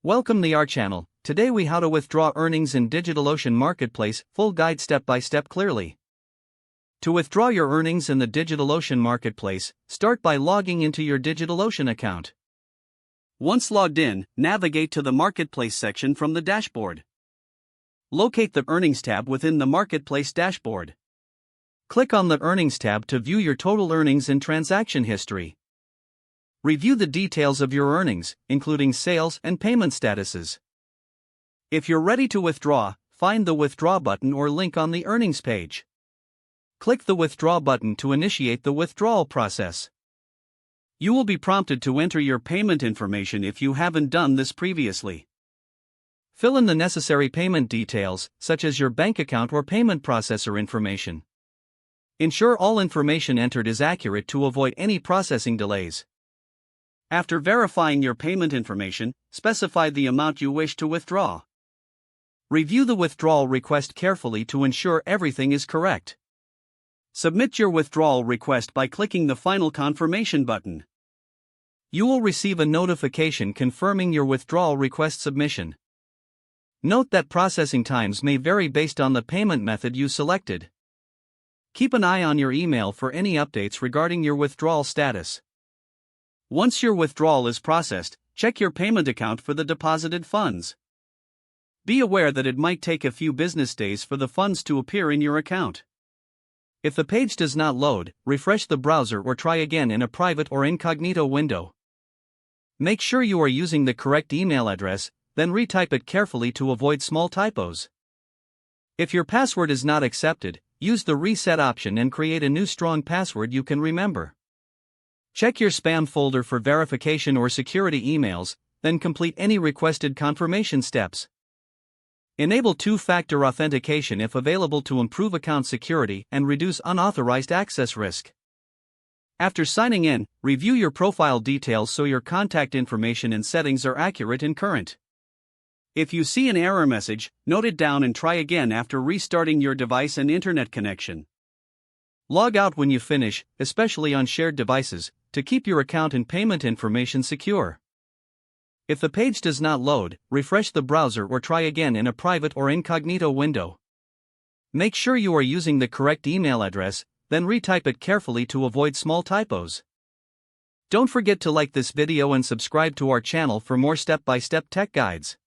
Welcome to our channel. Today we how to withdraw earnings in DigitalOcean Marketplace, full guide step by step clearly. To withdraw your earnings in the DigitalOcean Marketplace, start by logging into your DigitalOcean account. Once logged in, navigate to the Marketplace section from the dashboard. Locate the Earnings tab within the Marketplace dashboard. Click on the Earnings tab to view your total earnings and transaction history. Review the details of your earnings, including sales and payment statuses. If you're ready to withdraw, find the Withdraw button or link on the earnings page. Click the Withdraw button to initiate the withdrawal process. You will be prompted to enter your payment information if you haven't done this previously. Fill in the necessary payment details, such as your bank account or payment processor information. Ensure all information entered is accurate to avoid any processing delays. After verifying your payment information, specify the amount you wish to withdraw. Review the withdrawal request carefully to ensure everything is correct. Submit your withdrawal request by clicking the Final Confirmation button. You will receive a notification confirming your withdrawal request submission. Note that processing times may vary based on the payment method you selected. Keep an eye on your email for any updates regarding your withdrawal status. Once your withdrawal is processed, check your payment account for the deposited funds. Be aware that it might take a few business days for the funds to appear in your account. If the page does not load, refresh the browser or try again in a private or incognito window. Make sure you are using the correct email address, then retype it carefully to avoid small typos. If your password is not accepted, use the reset option and create a new strong password you can remember. Check your spam folder for verification or security emails, then complete any requested confirmation steps. Enable two-factor authentication if available to improve account security and reduce unauthorized access risk. After signing in, review your profile details so your contact information and settings are accurate and current. If you see an error message, note it down and try again after restarting your device and internet connection. Log out when you finish, especially on shared devices, to keep your account and payment information secure. If the page does not load, refresh the browser or try again in a private or incognito window. Make sure you are using the correct email address, then retype it carefully to avoid small typos. Don't forget to like this video and subscribe to our channel for more step-by-step tech guides.